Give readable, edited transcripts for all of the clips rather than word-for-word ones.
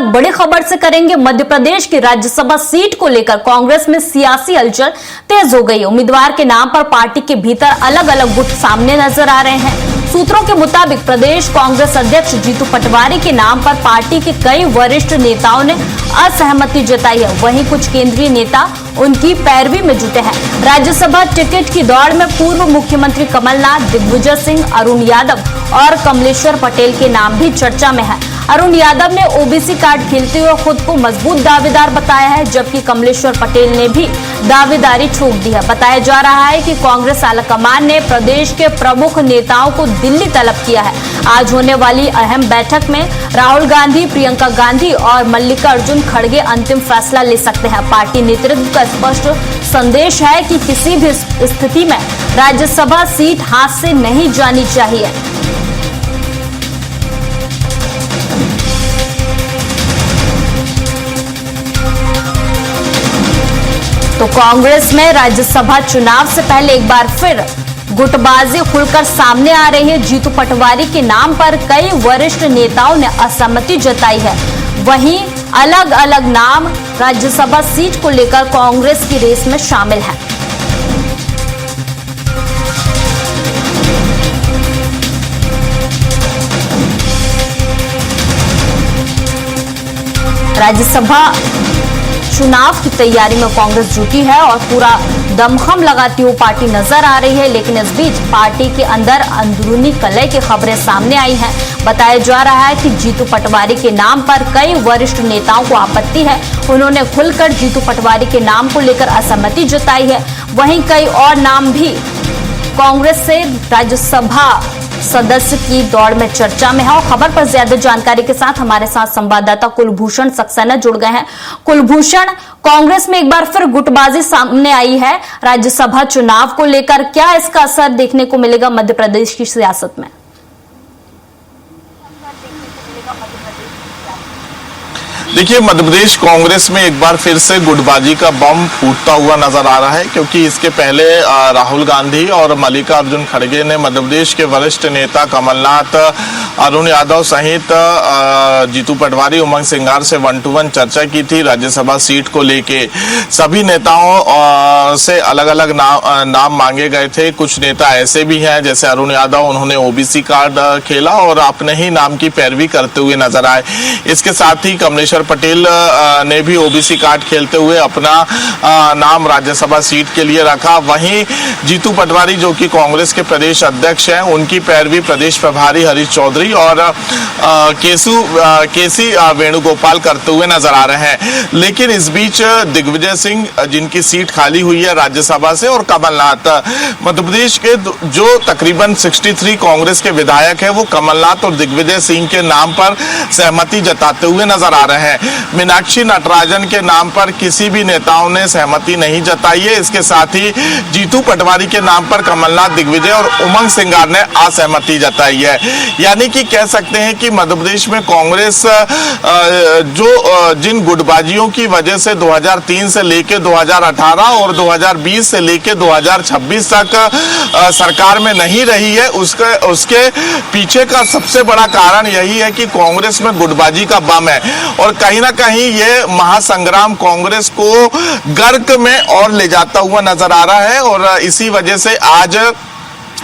बड़ी खबर से करेंगे। मध्य प्रदेश की राज्यसभा सीट को लेकर कांग्रेस में सियासी हलचल तेज हो गई। उम्मीदवार के नाम पर पार्टी के भीतर अलग अलग गुट सामने नजर आ रहे हैं। सूत्रों के मुताबिक प्रदेश कांग्रेस अध्यक्ष जीतू पटवारी के नाम पर पार्टी के कई वरिष्ठ नेताओं ने असहमति जताई है। वहीं कुछ केंद्रीय नेता उनकी पैरवी में जुटे हैं। राज्यसभा टिकट की दौड़ में पूर्व मुख्यमंत्री कमलनाथ, दिग्विजय सिंह, अरुण यादव और कमलेश्वर पटेल के नाम भी चर्चा में है। अरुण यादव ने ओबीसी कार्ड खेलते हुए खुद को मजबूत दावेदार बताया है, जबकि कमलेश्वर पटेल ने भी दावेदारी ठोक दी है। बताया जा रहा है कि कांग्रेस आलाकमान ने प्रदेश के प्रमुख नेताओं को दिल्ली तलब किया है। आज होने वाली अहम बैठक में राहुल गांधी, प्रियंका गांधी और मल्लिकार्जुन खड़गे अंतिम फैसला ले सकते हैं। पार्टी नेतृत्व का स्पष्ट संदेश है कि किसी भी स्थिति में राज्यसभा सीट हाथ से नहीं जानी चाहिए। तो कांग्रेस में राज्यसभा चुनाव से पहले एक बार फिर गुटबाजी खुलकर सामने आ रही है। जीतू पटवारी के नाम पर कई वरिष्ठ नेताओं ने असहमति जताई है। वहीं अलग अलग नाम राज्यसभा सीट को लेकर कांग्रेस की रेस में शामिल हैं। राज्यसभा चुनाव की तैयारी में कांग्रेस जुटी है और पूरा दमखम लगाती हुई पार्टी नजर आ रही है। लेकिन इस बीच पार्टी के अंदर अंदरूनी कलह की खबरें सामने आई हैं। बताया जा रहा है कि जीतू पटवारी के नाम पर कई वरिष्ठ नेताओं को आपत्ति है। उन्होंने खुलकर जीतू पटवारी के नाम को लेकर असहमति जताई है। वहीं कई और नाम भी कांग्रेस से राज्यसभा सदस्य की दौड़ में चर्चा में है। और खबर पर ज्यादा जानकारी के साथ हमारे साथ संवाददाता कुलभूषण सक्सेना जुड़ गए हैं। कुलभूषण, कांग्रेस में एक बार फिर गुटबाजी सामने आई है राज्यसभा चुनाव को लेकर, क्या इसका असर देखने को मिलेगा मध्य प्रदेश की सियासत में? देखिए, मध्य प्रदेश कांग्रेस में एक बार फिर से गुटबाजी का बम फूटता हुआ नजर आ रहा है, क्योंकि इसके पहले राहुल गांधी और मल्लिकार्जुन खड़गे ने मध्य प्रदेश के वरिष्ठ नेता कमलनाथ, अरुण यादव सहित जीतू पटवारी, उमंग सिंगार से 1-to-1 चर्चा की थी राज्यसभा सीट को लेके। सभी नेताओं से अलग अलग नाम मांगे गए थे। कुछ नेता ऐसे भी हैं जैसे अरुण यादव, उन्होंने ओबीसी कार्ड खेला और अपने ही नाम की पैरवी करते हुए नजर आए। इसके साथ ही कमलेश्वर पटेल ने भी ओबीसी कार्ड खेलते हुए अपना नाम राज्यसभा सीट के लिए रखा। वहीं जीतू पटवारी, जो कि कांग्रेस के प्रदेश अध्यक्ष हैं, उनकी पैरवी प्रदेश प्रभारी हरीश चौधरी और केसी वेणुगोपाल करते हुए नजर आ रहे हैं। लेकिन इस बीच दिग्विजय सिंह, जिनकी सीट खाली हुई है राज्यसभा से, और कमलनाथ, मध्य प्रदेश के जो तकरीबन 63 कांग्रेस के विधायक हैं, वो कमलनाथ और दिग्विजय सिंह के नाम पर सहमति जताते हुए नजर आ रहे हैं। मीनाक्षी नटराजन के नाम पर किसी भी नेताओं ने सहमति नहीं जताई है। इसके साथ ही जीतू पटवारी के नाम पर कमलनाथ, दिग्विजय और उमंग सिंगार ने असहमति जताई है। यानी कि कह सकते हैं कि मध्य प्रदेश में कांग्रेस जिन गुटबाजियों की वजह से 2003 से लेकर 2018 और 2020 से लेकर 2026 तक सरकार में नहीं रही है, उसके पीछे का सबसे बड़ा कारण यही है कि कांग्रेस में गुटबाजी का बम है। और कहीं ना कहीं ये महासंग्राम कांग्रेस को गर्क में और ले जाता हुआ नजर आ रहा है। और इसी वजह से आज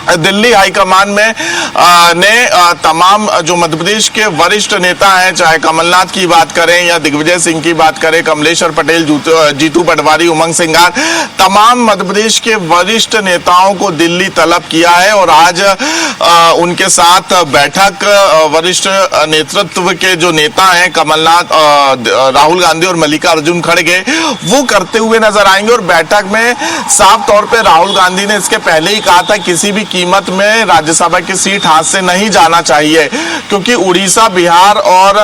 दिल्ली हाईकमान में तमाम जो मध्य प्रदेश के वरिष्ठ नेता हैं, चाहे कमलनाथ की बात करें या दिग्विजय सिंह की बात करें, कमलेश्वर पटेल, जीतू पटवारी, उमंग सिंगार, तमाम मध्य प्रदेश के वरिष्ठ नेताओं को दिल्ली तलब किया है। और आज उनके साथ बैठक वरिष्ठ नेतृत्व के जो नेता हैं, कमलनाथ, राहुल गांधी और मल्लिकार्जुन खड़गे, वो करते हुए नजर आएंगे। और बैठक में साफ तौर पर राहुल गांधी ने इसके पहले ही कहा था किसी भी कीमत में राज्यसभा की सीट हाथ से नहीं जाना चाहिए, क्योंकि उड़ीसा, बिहार और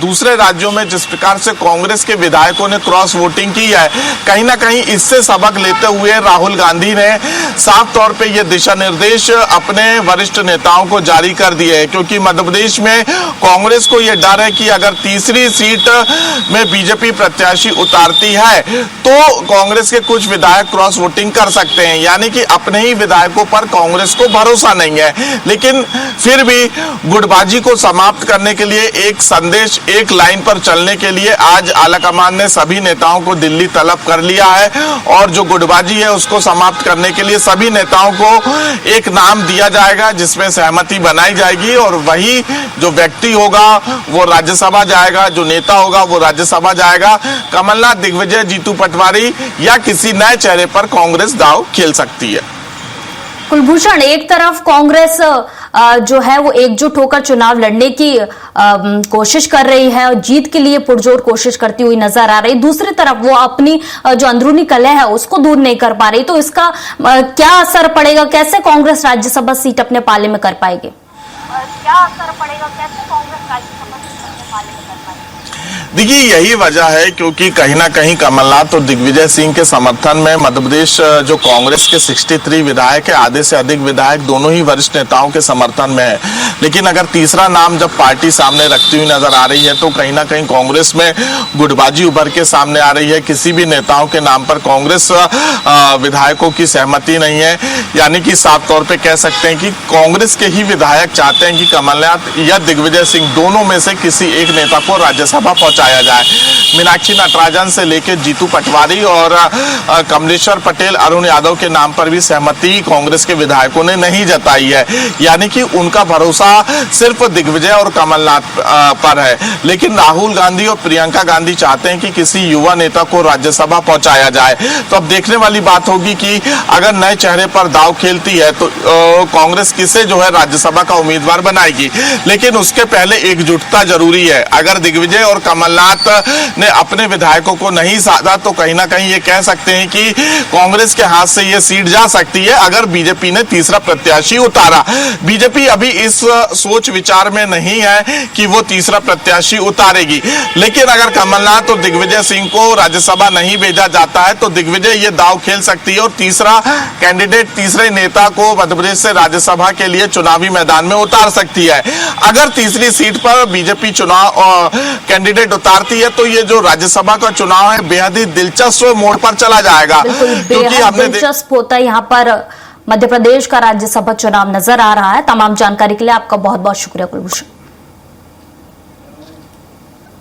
दूसरे राज्यों में जिस प्रकार से कांग्रेस के विधायकों ने क्रॉस वोटिंग की है, कहीं ना कहीं इससे सबक लेते हुए राहुल गांधी ने साफ तौर पे ये दिशा निर्देश अपने वरिष्ठ नेताओं को जारी कर दिए हैं। क्योंकि मध्य प्रदेश में कांग्रेस को यह डर है कि अगर तीसरी सीट में बीजेपी प्रत्याशी उतारती है तो कांग्रेस के कुछ विधायक क्रॉस वोटिंग कर सकते हैं, यानी कि अपने ही विधायकों विधायकों पर कांग्रेस को भरोसा नहीं है। लेकिन फिर भी गुटबाजी को समाप्त करने के लिए एक संदेश, एक लाइन पर चलने के लिए आज आलाकमान ने सभी नेताओं को दिल्ली तलब कर लिया है और जो गुटबाजी है उसको समाप्त करने के लिए सभी नेताओं को एक नाम दिया जाएगा जिसमें सहमति बनाई जाएगी और वही जो व्यक्ति होगा वो राज्यसभा जाएगा, जो नेता होगा वो राज्यसभा जाएगा। कमलनाथ, दिग्विजय, जीतू पटवारी या किसी नए चेहरे पर कांग्रेस दांव खेल सकती है। कुलभूषण, एक तरफ कांग्रेस जो है वो एकजुट होकर चुनाव लड़ने की कोशिश कर रही है और जीत के लिए पुरजोर कोशिश करती हुई नजर आ रही, दूसरी तरफ वो अपनी जो अंदरूनी कलह है उसको दूर नहीं कर पा रही, तो इसका क्या असर पड़ेगा? कैसे कांग्रेस राज्यसभा सीट अपने पाले में कर पाएगी? क्या असर पड़ेगा? कैसे कांग्रेस राज्यसभा सीट अपने पाले में कर पाएगी? देखिए, यही वजह है क्योंकि कहीं ना कहीं कमलनाथ और दिग्विजय सिंह के समर्थन में मध्य प्रदेश जो कांग्रेस के 63 विधायक है, आधे से अधिक विधायक दोनों ही वरिष्ठ नेताओं के समर्थन में है। लेकिन अगर तीसरा नाम जब पार्टी सामने रखती हुई नजर आ रही है तो कहीं ना कहीं कांग्रेस में गुटबाजी उभर के सामने आ रही है। किसी भी नेताओं के नाम पर कांग्रेस विधायकों की सहमति नहीं है, यानी कि साफ तौर पर कह सकते हैं कि कांग्रेस के ही विधायक चाहते हैं कि कमलनाथ या दिग्विजय सिंह दोनों में से किसी एक नेता को राज्यसभा पहुंचाया जाए। मीनाक्षी नटराजन से लेकर जीतू पटवारी और कमलेश्वर पटेल, अरुण यादव के नाम पर भी सहमति कांग्रेस के विधायकों ने नहीं जताई है, यानी कि उनका भरोसा सिर्फ दिग्विजय और कमलनाथ पर है। लेकिन राहुल गांधी और प्रियंका गांधी चाहते हैं कि किसी युवा नेता को राज्यसभा पहुंचाया जाए। तो अब देखने वाली बात होगी कि अगर नए चेहरे पर दांव खेलती है तो कांग्रेस किसे जो है राज्यसभा का उम्मीदवार बनाएगी। लेकिन उसके पहले एकजुटता जरूरी है। अगर दिग्विजय और कमलनाथ ने अपने विधायकों को नहीं साधा तो कहीं ना कहीं ये कह सकते हैं कि कांग्रेस के हाथ से ये सीट जा सकती है अगर बीजेपी ने तीसरा प्रत्याशी उतारा। बीजेपी अभी इस सोच विचार में नहीं है कि वो तीसरा प्रत्याशी उतारेगी। लेकिन अगर कमलनाथ और दिग्विजय सिंह को राज्यसभा नहीं भेजा जाता है तो दिग्विजय ये दांव खेल सकती है और तीसरा कैंडिडेट, तीसरे नेता को मध्य प्रदेश से राज्यसभा के लिए चुनावी मैदान में उतार सकती है। अगर तीसरी सीट पर बीजेपी चुनाव कैंडिडेट उतारती है तो ये जो राज्यसभा का चुनाव है बेहद ही दिलचस्प मोड़ पर चला जाएगा, क्योंकि हमने दिलचस्प होता है। यहाँ पर मध्य प्रदेश का राज्यसभा चुनाव नजर आ रहा है। तमाम जानकारी के लिए आपका बहुत बहुत शुक्रिया कुलभूषण।